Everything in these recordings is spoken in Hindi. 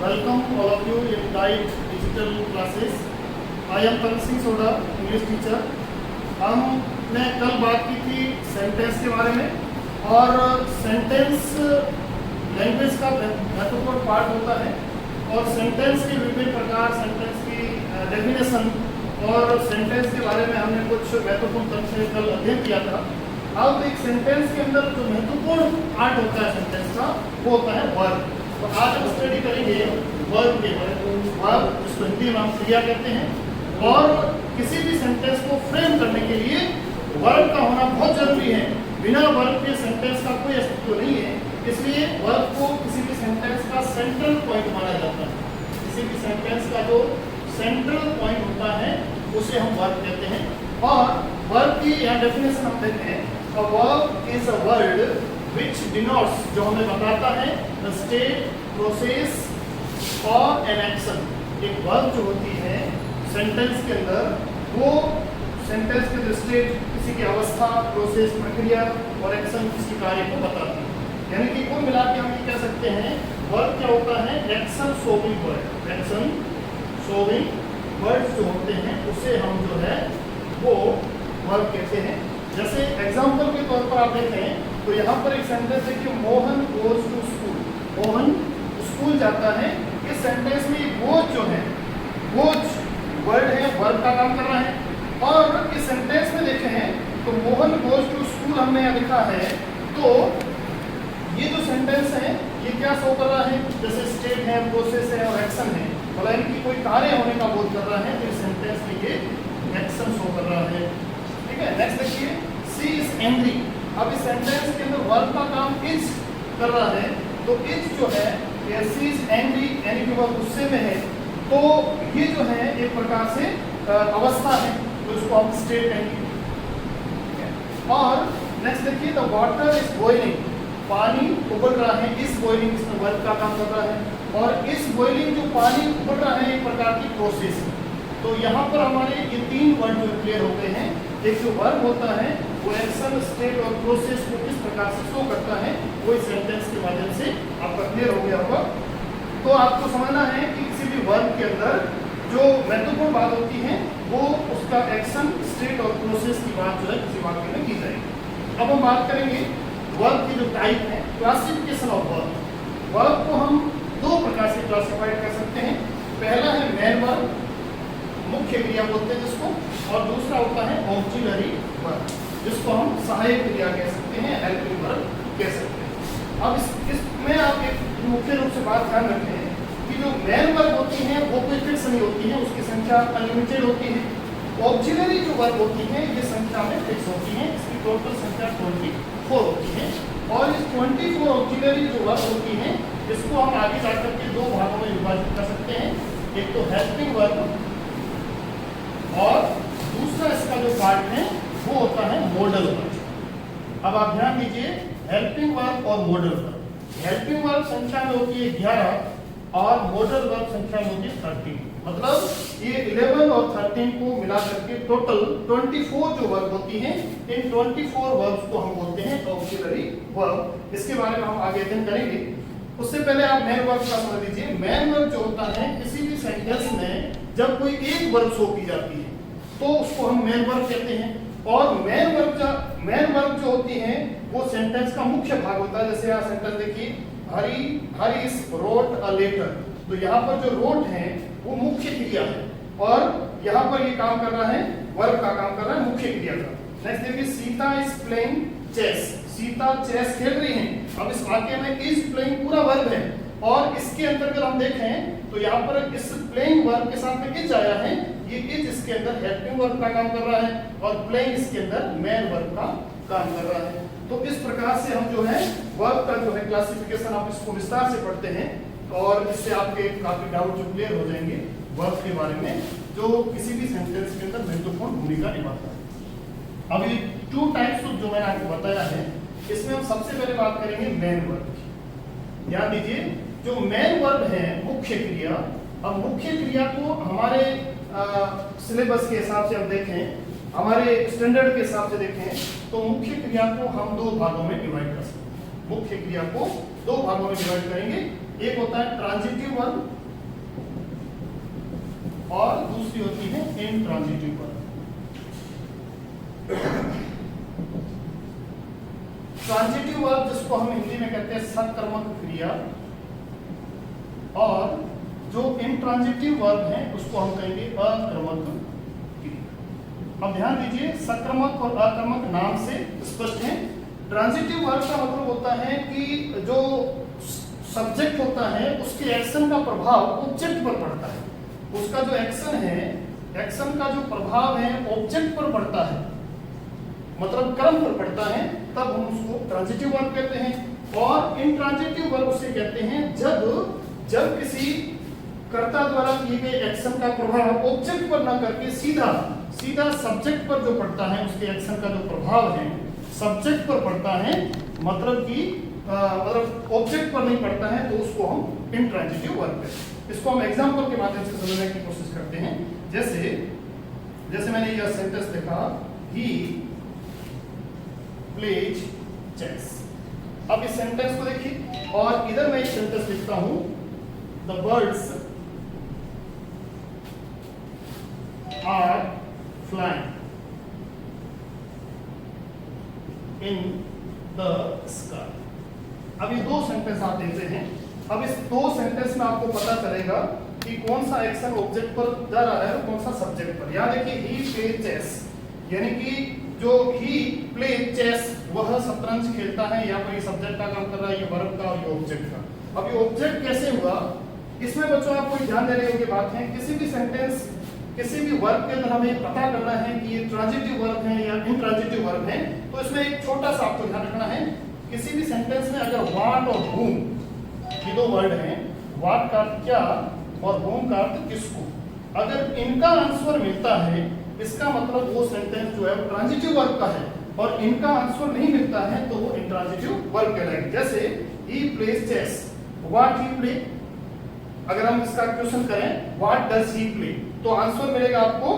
Welcome all of you in Guide Digital Classes. I am Tarun Singh Soda, English teacher. हमने कल बात की थी सेंटेंस के बारे में और सेंटेंस लैंग्वेज का महत्वपूर्ण पार्ट होता है और सेंटेंस के विभिन्न प्रकार, सेंटेंस की डेफिनेशन और सेंटेंस के बारे में हमने कुछ महत्वपूर्ण तथ्य कल अध्ययन किया था। अब एक सेंटेंस के अंदर जो महत्वपूर्ण पार्ट होता है सेंटेंस का वो होता है वर्ब। तो आज हम स्टडी करेंगे वर्ब के बारे में। वर्ब जिसको हिंदी में हम क्रिया कहते हैं और किसी भी सेंटेंस को फ्रेम करने के लिए वर्ब का होना बहुत जरूरी है। बिना वर्ब के सेंटेंस का कोई अस्तित्व नहीं है, इसलिए वर्ब को किसी भी सेंटेंस का सेंट्रल पॉइंट माना जाता है। किसी भी सेंटेंस का जो सेंट्रल पॉइंट होता है उसे हम वर्ब कहते हैं। और वर्ब की यहाँ डेफिनेशन हम देखते हैं। A verb is a word which denotes, जो हमें बताता है the state, process और an action। एक वर्ब जो होती है सेंटेंस के अंदर वो सेंटेंस के जो स्टेट, किसी की अवस्था, प्रोसेस, प्रक्रिया और एक्शन किसी कार्य को बताती है। यानी कि कुल मिला के हम ये कह सकते हैं वर्ब क्या होता है, action showing word. Action showing word जो होते हैं उसे हम जो है वो वर्ब कहते हैं। जैसे एग्जाम्पल के तौर पर आप देखें तो यहाँ पर एक सेंटेंस है कि Mohan goes to school. Mohan school जाता है। इस सेंटेंस में गोज जो है, गोज वर्ड है, वर्ब का काम कर रहा है। और इस सेंटेंस में देखें हैं तो मोहन गोज टू स्कूल हमने यहाँ लिखा है। तो ये जो सेंटेंस है ये क्या शो कर रहा है, जैसे स्टेट है, प्रोसेस है और एक्शन है, मतलब इनकी कोई कार्य होने का बोध कर रहा है। तो इस सेंटेंस में ये एक्शन शो कर रहा है। ठीक है, नेक्स्ट देखिए, शी इज एंग्री। अब इस सेंटेंस के अंदर वर्ब का काम इज कर रहा है। तो इज जो है शी इज एंग्री यानी कि वह गुस्से में है। तो ये जो है एक प्रकार से अवस्था है, तो इसको हम स्टेट कहेंगे। और नेक्स्ट देखिए, द वाटर इज बॉइलिंग। पानी उबल रहा है। इस बॉइलिंग इसमें वर्ब का काम कर रहा है। और इस बॉइलिंग जो पानी उबल रहा है एक प्रकार की प्रोसेस है। तो यहाँ पर हमारे ये तीन वर्ड जो क्लियर हो गए हैं। एक जो वर्ब होता है वो एक्शन, स्टेट और प्रोसेस को किस प्रकार से शो करता है वो इस सेंटेंस के माध्यम से आपका क्लियर हो गया होगा। तो आपको समझना है कि किसी भी वर्ब के अंदर जो महत्वपूर्ण बात होती है वो उसका एक्शन, स्टेट और प्रोसेस की बात जो है किसी वाक्य में की जाएगी। अब हम बात करेंगे वर्ब की जो टाइप है, क्लासिफिकेशन ऑफ वर्ब। वर्ब को हम दो प्रकार से क्लासिफाइड कर सकते हैं। पहला है मेन वर्ब, मुख्य क्रिया बोलते हैं जिसको, और दूसरा होता है ऑक्सिलरी वर्ब जिसको हम सहायक क्रिया कह सकते हैं, हेल्पिंग वर्ब कह सकते हैं। अब इसमें आप एक मुख्य रूप से बात ध्यान रखते हैं कि जो मेन वर्ब होती है वो कोई फिक्स नहीं होती है, उसकी संख्या अनलिमिटेड होती है। ऑक्सिलरी जो वर्ब होती है ये संख्या में फिक्स होती है। इसकी टोटल संख्या 24 होती है। और इस 24 ऑक्सिलरी जो वर्ब होती है इसको हम आगे जाकर के दो भागों में विभाजित कर सकते हैं। एक तो हेल्पिंग वर्ब और दूसरा इसका जो पार्ट है वो होता है मॉडल वर्ब। अब आप ध्यान दीजिए, हेल्पिंग वर्ब और मॉडल वर्ब। हेल्पिंग वर्ब संख्या में होती है 11 और मॉडल वर्ब संख्या में होती है 13। मतलब ये 11 और 13 को मिला करके टोटल 24 जो वर्ब होती हैं, इन 24 वर्ब्स को हम बोलते हैं ऑक्सिलरी वर्ब। इसके बारे में हम आगे अध्ययन करेंगे। उससे पहले आप मेन वर्ब का समझ लीजिए। मेन वर्ब जो होता है किसी भी सेंटेंस में जब कोई एक वर्ब शो की जाती है तो उसको हम मेन वर्ब कहते हैं। और मेन वर्ब जो होती है वो सेंटेंस का मुख्य भाग होता है। जैसे यहाँ सेंटेंस देखिए, हरीश रोट अ लेटर। तो यहाँ पर जो रोट है वो मुख्य क्रिया है और यहाँ पर ये काम कर रहा है, वर्ब का काम कर रहा है मुख्य क्रिया का। नेक्स्ट देखिए, Sita is playing chess. Sita chess खेल रही है। अब इस वाक्य में इज प्लेइंग पूरा वर्ब है और इसके अंतर्गत हम देखें तो यहाँ पर इस प्लेइंग वर्ब के साथ में इज आया है। ये इज इसके अंदर हेल्पिंग वर्ब का काम कर रहा है और प्लेइंग इसके अंदर मेन वर्ब का काम कर रहा है। तो इस प्रकार से हम जो है वर्ब का जो है क्लासिफिकेशन आप इसको विस्तार से पढ़ते हैं और इससे आपके काफी डाउट जो क्लियर हो जाएंगे वर्ब के बारे में जो किसी भी सेंटेंस के अंदर महत्वपूर्ण भूमिका निभाता है। अब ये 2 टाइप्स जो मैंने आपको बताया है इसमें हम सबसे पहले बात करेंगे मेन वर्ब की। ध्यान दीजिए, जो मेन वर्ब है मुख्य क्रिया। अब मुख्य क्रिया को हमारे सिलेबस के हिसाब से हम देखें, हमारे स्टैंडर्ड के हिसाब से देखें तो मुख्य क्रिया को हम 2 भागों में डिवाइड कर सकते हैं। मुख्य क्रिया को 2 भागों में डिवाइड करेंगे। एक होता है ट्रांजिटिव वर्ब और दूसरी होती है इंट्रांजिटिव वर्ब। ट्रांजिटिव वर्ब जिसको हम हिंदी में कहते हैं सकर्मक क्रिया, और जो इंट्रांजिटिव वर्ब है उसको हम कहेंगे अकर्मक क्रिया। अब ध्यान दीजिए, सकर्मक और अकर्मक नाम से स्पष्ट है। ट्रांजिटिव वर्ब का मतलब होता है कि जो सब्जेक्ट होता है उसके एक्शन का प्रभाव ऑब्जेक्ट पर पड़ता है। उसका जो एक्शन है, एक्शन का जो प्रभाव है ऑब्जेक्ट पर पड़ता है, मतलब क्रम पर पड़ता है, तब हम उसको ट्रांजिटिव वर्ब कहते हैं। और इंट्रांजिटिव वर्ब उसे कहते हैं जब किसी कर्ता द्वारा किए गए एक्शन का प्रभाव ऑब्जेक्ट पर न करके सीधा सब्जेक्ट पर जो पड़ता है, उसके एक्शन का जो प्रभाव है सब्जेक्ट पर पड़ता है, मतलब कि मतलब ऑब्जेक्ट पर नहीं पड़ता है, तो उसको हम इंट्रांजिटिव वर्ब कहते हैं। इसको हम एग्जांपल के माध्यम से समझने की कोशिश करते हैं। जैसे मैंने यह सेंटेंस लिखा, ही प्लेज चेस। अब इस सेंटेंस को देखिए, और इधर मैं एक सेंटेंस लिखता हूं, the birds are flying in the sky. अब ये दो सेंटेंस आप देखते हैं। अब इस दो सेंटेंस में आपको पता चलेगा कि कौन सा एक्शन ऑब्जेक्ट पर जा रहा है और कौन सा सब्जेक्ट पर। यहाँ देखिए, ही प्ले चेस, यानी कि जो ही प्ले चेस वह शतरंज खेलता है, या कोई सब्जेक्ट का काम कर रहा है, ये वर्ब का और ये ऑब्जेक्ट का। अब ये ऑब्जेक्ट कैसे हुआ, इसमें बच्चों आपको ध्यान देने की बात है, किसी भी सेंटेंस किसी भी वर्ब के अंदर हमें पता करना है कि ये ट्रांजिटिव वर्ब है या इंट्रांजिटिव वर्ब है, तो इसमें एक छोटा सा आपको ध्यान रखना है। किसी भी सेंटेंस में अगर व्हाट और whom ये दो वर्ड हैं, व्हाट का अर्थ क्या और whom का अर्थ किसको, अगर इनका आंसर मिलता है, इसका मतलब वो सेंटेंस जो है वो ट्रांजिटिव वर्ब का है, और इनका आंसर नहीं मिलता है तो वो इंट्रांजिटिव वर्ब कहलाएगा। जैसे he plays chess, what he play, अगर हम इसका क्वेश्चन करें what does he play, तो आंसर मिलेगा आपको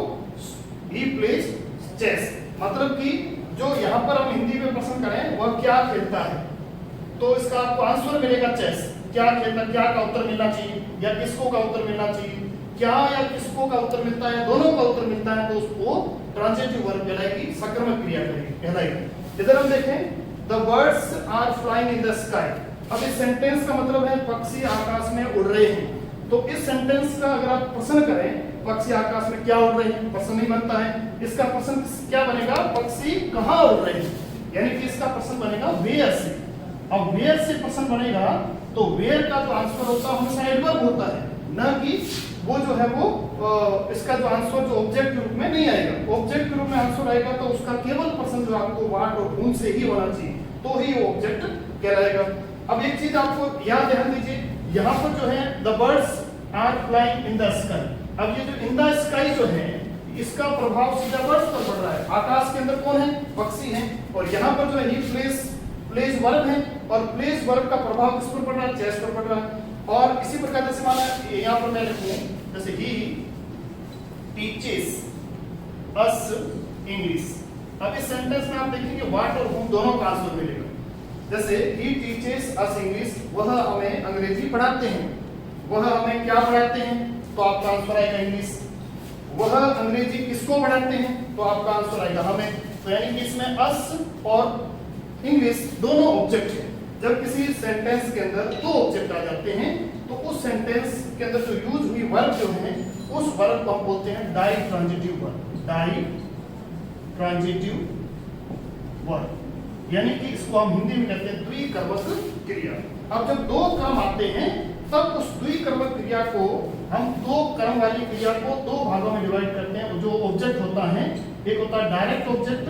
he plays chess, मतलब कि जो यहाँ पर हम हिंदी में प्रश्न करें वह क्या खेलता है, तो इसका आपको आंसर मिलेगा चेस। क्या खेलता, क्या का उत्तर मिलना चाहिए या किसको का उत्तर मिलना चाहिए, क्या या किसको का उत्तर मिलता है, दोनों का उत्तर मिलता है, तो उसको ट्रांजिटिव वर्ब कहलाएगी, सकर्मक क्रिया कहलाएगी। इधर हम देखें, the birds are flying in the sky. अब इस सेंटेंस का मतलब है पक्षी आकाश में उड़ रहे हैं। तो इस सेंटेंस का अगर आप प्रश्न करें पक्षी आकाश में क्या उड़ रहे हैं, प्रश्न नहीं बनता है। इसका प्रश्न क्या बनेगा, पक्षी कहाँ उड़ रहे हैं, यानी कि इसका प्रश्न बनेगा वेयर से। अब वेयर से प्रश्न बनेगा तो वेयर का जो आंसर होता है हमेशा एडवर्ब होता है, न कि वो जो है वो इसका जो आंसर जो ऑब्जेक्ट के रूप में नहीं आएगा। ऑब्जेक्ट के रूप में आंसर आएगा तो उसका केवल प्रश्न जो आपको व्हाट और whom से ही होना चाहिए, तो ही वो ऑब्जेक्ट कहलाएगा। अब एक चीज आपको याद ध्यान दीजिए, यहाँ पर जो है the birds are flying in the sky. अब ये जो इन द स्काई जो है इसका प्रभाव सीधा बर्ड्स पर पड़ रहा है। आकाश के अंदर कौन है, पक्षी है, और यहाँ पर जो है ही प्लेस वर्ब है, और प्लेस वर्ब का प्रभाव किस पर पड़ रहा है, चेस पर पड़ रहा है। और इसी प्रकार जैसे माना यहाँ पर मैं लिखूं, जैसे ही टीचेस अस इंग्लिश। अब इस सेंटेंस में आप देखेंगे व्हाट और whom दोनों का आंसर मिलेगा। जैसे ही टीचेस अस इंग्लिश, वह हमें अंग्रेजी पढ़ाते हैं, वह हमें क्या पढ़ाते हैं, तो आपका आंसर आएगा इंग्लिश। वह अंग्रेजी किसको पढ़ाते हैं, तो आपका आंसर आएगा हमें। तो यानी कि इसमें अस और इंग्लिश दोनों ऑब्जेक्ट हैं। जब किसी सेंटेंस के अंदर दो ऑब्जेक्ट आ जाते हैं तो उस सेंटेंस के अंदर जो यूज हुई वर्ब जो है उस वर्ब को हम बोलते हैं ditransitive verb. Ditransitive verb, यानी कि इसको हम हिंदी में कहते हैं द्विकर्मक क्रिया। अब जब दो क्रम आते हैं तब उस द्विकर्मक क्रिया को हम दो क्रम वाली क्रिया को दो भागों में डिवाइड करते हैं। जो ऑब्जेक्ट होता है, एक होता है डायरेक्ट ऑब्जेक्ट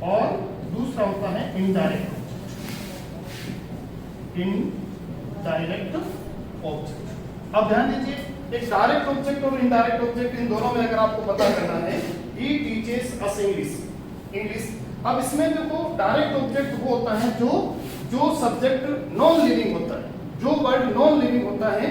और दूसरा होता है इनडायरेक्ट ऑब्जेक्ट। अब ध्यान दीजिए, एक डायरेक्ट ऑब्जेक्ट और इनडायरेक्ट ऑब्जेक्ट, इन दोनों में अगर आपको पता करना है, ही टीचेस अस इंग्लिश। अब इसमें देखो डायरेक्ट ऑब्जेक्ट वो होता है जो सब्जेक्ट नॉन लिविंग होता है। जो वर्ड नॉन लिविंग होता है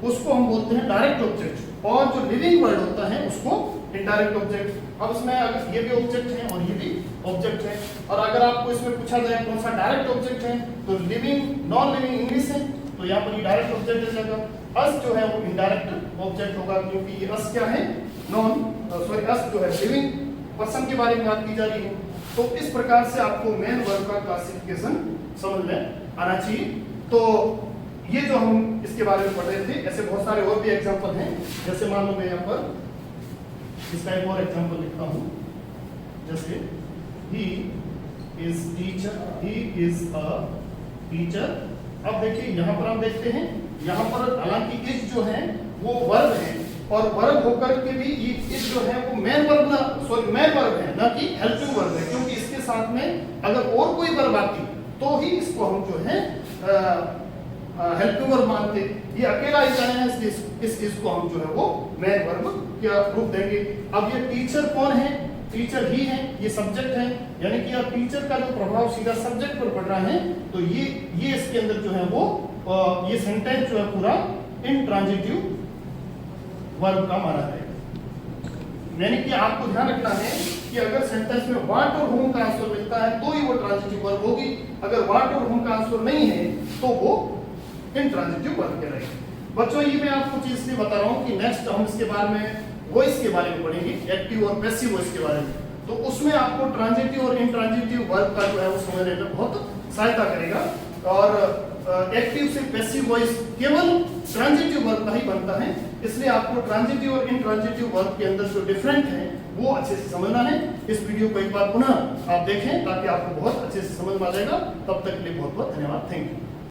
उसको हम बोलते हैं डायरेक्ट ऑब्जेक्ट, और जो लिविंग वर्ड होता है उसको इनडायरेक्ट ऑब्जेक्ट। अब इसमें अगर ये भी ऑब्जेक्ट है और ये भी ऑब्जेक्ट है, और अगर आपको इसमें पूछा जाए कौन सा डायरेक्ट ऑब्जेक्ट है, तो लिविंग नॉन लिविंग इंग्लिश है, तो यहाँ पर ये डायरेक्ट ऑब्जेक्ट हो जाएगा। अस जो है वो इनडायरेक्ट ऑब्जेक्ट होगा, क्योंकि ये अस क्या है, अस जो है लिविंग पर्सन के बारे में बात की जा रही है। तो इस प्रकार से आपको मेन वर्ब का क्लासिफिकेशन समझ में आना चाहिए। तो ये जो हम इसके बारे में पढ़ रहे थे, ऐसे बहुत सारे और भी एग्जांपल हैं। जैसे मान लो मैं यहाँ पर इसका एक और एग्जांपल लिखता हूँ, जैसे he is teacher, he is a teacher. अब देखिए यहाँ पर हम देखते हैं, यहाँ पर हालांकि इज जो है वो वर्ब है, और वर्ब होकर के भी ये इज जो है वो मेन वर्ब है, ना कि हेल्पिंग वर्ब है, क्योंकि इसके साथ में अगर और कोई वर्ब आती तो ही इसको हम जो है हेल्पिंग वर्ब मानते। ये अकेला ही आया है, इस इसको हम जो है वो मेन वर्ब क्या रूप देंगे। अब ये टीचर कौन है, टीचर ही है, ये सब्जेक्ट है, यानी कि अब टीचर का जो प्रभाव सीधा सब्जेक्ट पर पड़ रहा है, तो ये इसके अंदर जो है वो ये सेंटेंस जो है पूरा इंट्रांजिटिव वर्ब का माना जाएगा। यानी कि आपको ध्यान रखना है कि अगर सेंटेंस में वाट और हुम का आंसर मिलता है तो ही वो ट्रांजिटिव वर्ब होगी, अगर वाट और हुम का आंसर नहीं है तो वो इंट्रांजिटिव वर्ब कहलाएगी। बच्चों ये मैं आपको चीज इसलिए बता रहा हूँ कि नेक्स्ट हम इसके बारे में वॉइस के बारे में पढ़ेंगे, एक्टिव और पैसिव वॉइस के बारे में, तो उसमें आपको ट्रांजिटिव और इंट्रांजिटिव वर्ब का जो है वो समझने में बहुत सहायता करेगा। और एक्टिव से पैसिव वॉइस केवल ट्रांजिटिव वर्ब का ही बनता है, इसलिए आपको ट्रांजिटिव और इंट्रांजिटिव वर्ब के अंदर जो डिफरेंट है वो अच्छे से समझना है। इस वीडियो को एक बार पुनः आप देखें ताकि आपको बहुत अच्छे से समझ में आ जाएगा। तब तक के लिए बहुत बहुत धन्यवाद, थैंक यू।